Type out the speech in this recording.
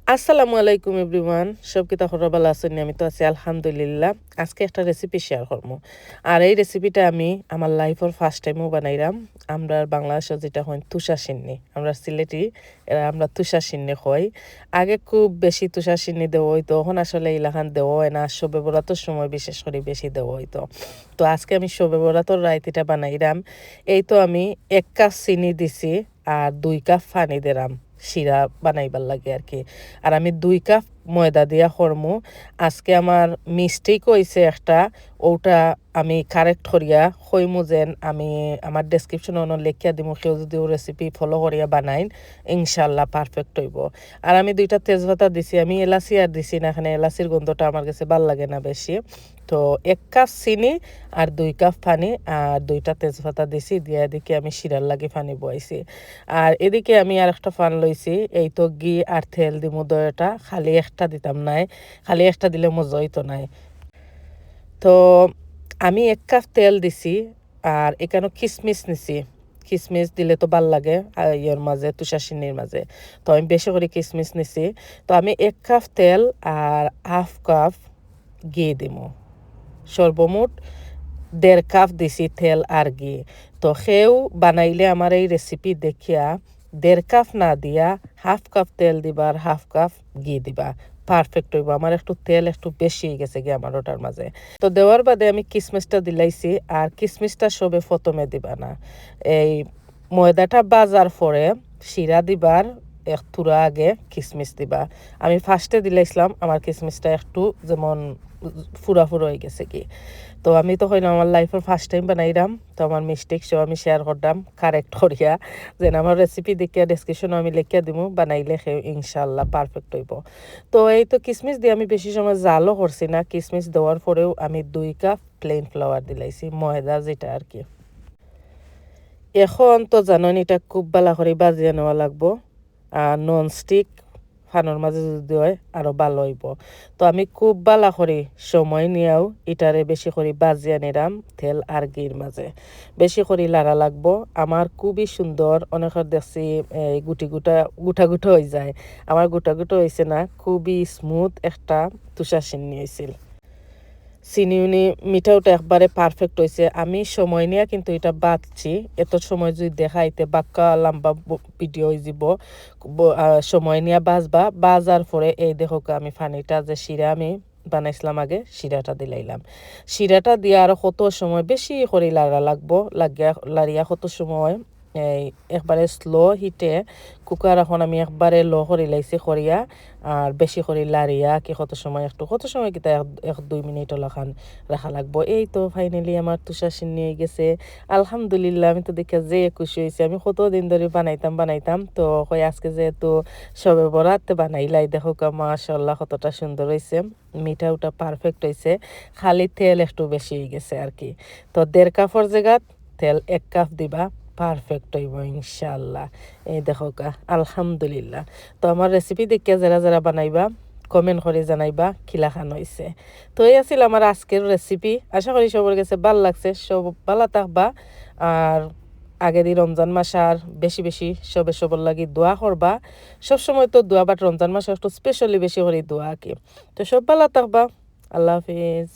আসসালামু আলাইকুম এভরিওয়ান, সব কি তখন ভালো আছেন? আমি তো আছি আলহামদুলিল্লাহ। আজকে একটা রেসিপি শেয়ার করবো। আর এই রেসিপিটা আমি আমার লাইফের ফার্স্ট টাইমও বানাইলাম। আমরা বাংলাদেশে যেটা হয় তুষা সিন্নি, আমরা সিলেটি আমরা তুষা সিন্নি হই। আগে খুব বেশি তুষা সিন্নি দেওয়া হইতো, তখন আসলে ইলাখান দেওয়া হয় না, শবে বরাতের সময় বিশেষ করে বেশি দেওয়া হইতো। তো আজকে আমি শবে বরাতের রাইতিটা বানাইলাম। এই তো আমি 1 কাপ চিনি দিছি আর 2 কাপ পানি দিলাম শিরা বানাইবার লাগে আর কি। আর আমি 2 কাপ ময়দা দিয়া করমু। আজকে আমার মিস্টেক হয়েছে একটা, ওটা আমি কারেক্ট করিয়া কইমু যেন আমি আমার ডেসক্রিপশনে লেখিয়া দিমু, কেউ যদি ও রেসিপি ফলো করিয়া বানাইন ইনশাল্লাহ পারফেক্ট হইব। আর আমি 2টা তেজপাতা দিছি, আমি এলাচি আর দিছি না, এখানে এলাচির গন্ধটা আমার কাছে ভাল লাগে না বেশি। তো 1 কাপ চিনি আর 2 কাপ পানি আর 2টা তেজপাতা দিছি, দিয়া এদিকে আমি শিরার লাগে পানি বয়াইছি। আর এদিকে আমি আর একটা ফান লইছি, এই তো ঘি আর তেল দিমু দয়টা, খালি একটা দিতাম নাই, খালি একটা দিলে মজা হইতো নাই। তো আমি 1 কাপ তেল দিছি আর এখানে কিসমিস নিছি। কিসমিস দিলে তো ভাল লাগে ইয়ের মাঝে, তুষারসিন্নির মাঝে। তো আমি বেশি করে কিসমিস নিছি। তো আমি 1 কাপ তেল আর 1/2 কাপ ঘি দিমু, সর্বমোট 1.5 কাপ দিছি তেল আর ঘি। তো সেও বানাইলে আমার এই রেসিপি দেখিয়া 1.5 কাপ না দিয়া 1/2 কাপ তেল দিবা আর 1/2 কাপ ঘি দিবা, পারফেক্ট হইব। আমার একটু তেল একটু বেশি হয়ে গেছে গিয়ে আমার ওটার মাঝে। তো দেওয়ার বাদে আমি কিসমিসটা দিলাইছি, আর কিসমিসটা সবে প্রথমে দিবা না, এই ময়দাটা বাজার পরে শিরা দিবার এক তুরা আগে কিসমিস দিবা। আমি ফার্স্টে দিলাইছিলাম, আমার কিসমিসটা একটু যেমন ফুরা ফুরা হয়ে গেছে কি। তো আমি তো হইলাম আমার লাইফের ফার্স্ট টাইম বানাইলাম, তো আমার মিস্টেক সব আমি শেয়ার করলাম কারেক্ট করিয়া, যেন আমার রেসিপি দেখিয়া ডেসক্রিপশনে আমি লিখিয়া দিব, বানাইলে সে ইনশাল্লাহ পারফেক্ট হইব। তো এই তো কিসমিস দিয়ে আমি বেশি সময় জালও করছি না, কিসমিস দেওয়ার পরেও আমি 2 কাপ প্লেন ফ্লাওয়ার দিলাইছি, ময়দা যেটা আর কি। এখন তো জানেন এটা খুব ভালো করে বাজিয়ে নেওয়া লাগবো, আর নন স্টিক ফানোর মাঝে যদি হয় আরও ভালো হইব। তো আমি খুব ভালো করে সময় নিয়েও এটারে বেশি করে বাজিয়ে নিলাম তেল আর ঘির মাঝে, বেশি করে লাড়া লাগবো। আমার খুবই সুন্দর, অনেকের দেখছি গুটি গুটা গুটা গুটা হয়ে যায়, আমার গুটা গুটা হয়েছে না, খুবই স্মুথ একটা তুষার সিন্নি হয়েছিল। চিনি মিঠাওটা একবারে পারফেক্ট হয়েছে। আমি সময় নিয়ে কিন্তু এটা বাঁচছি, এত সময় যদি দেখাইতে বাক্কা লম্বা ভিডিও হয়ে যাব। সময় নিয়ে বাজবা, বাজার পরে এই দেখো আমি ফানিটা যে শিরা আমি বানাইছিলাম আগে, শিরাটা দিলাইলাম। শিরাটা দিয়ে আরও কত সময় বেশি করে লাড়া লাগবো, লাগিয়া লাড়িয়া কত সময় এই একবারে স্লো হিটে কুকার এখন আমি একবারে লো করে লাইছি করিয়া, আর বেশি করে লাড়িয়া কি কত সময় কিতা 1-2 মিনিট ওলাখান রাখা লাগবো। এই তো ফাইনালি আমার তুষার সিন্নি হয়ে গেছে আলহামদুলিল্লাহ। আমি তো দেখে যে খুশি হয়েছি, আমি কতদিন ধরে বানাইতাম তো আজকে যেহেতু সবে বরাত বানাইলাই, দেখো মাশাআল্লাহ কতটা সুন্দর হয়েছে, মিঠাউটা পারফেক্ট হয়েছে, খালি তেল একটু বেশি হয়ে গেছে আর কি। তো 1.5 কাপের জায়গা তেল 1 কাপ দিবা, পারফেক্ট হইব ইনশাল্লাহ। এই দেখো আলহামদুলিল্লাহ। তো আমার রেসিপি দেখিয়া যারা যারা বানাইবা কমেন্ট করে জানাইবা কিলা খান হয়েছে। তো এই আছিল আমার আজকের রেসিপি, আশা করি সবার কাছে ভাল লাগছে, সব ভালো থাকবা। আর আগের রমজান মাস আর বেশি বেশি সবার লাগি দোয়া করবা। সবসময় তো দোয়া, বাট রমজান মাসে একটু স্পেশালি বেশি করে দোয়া কি। তো সব ভালো থাকবা, আল্লাহ হাফিজ।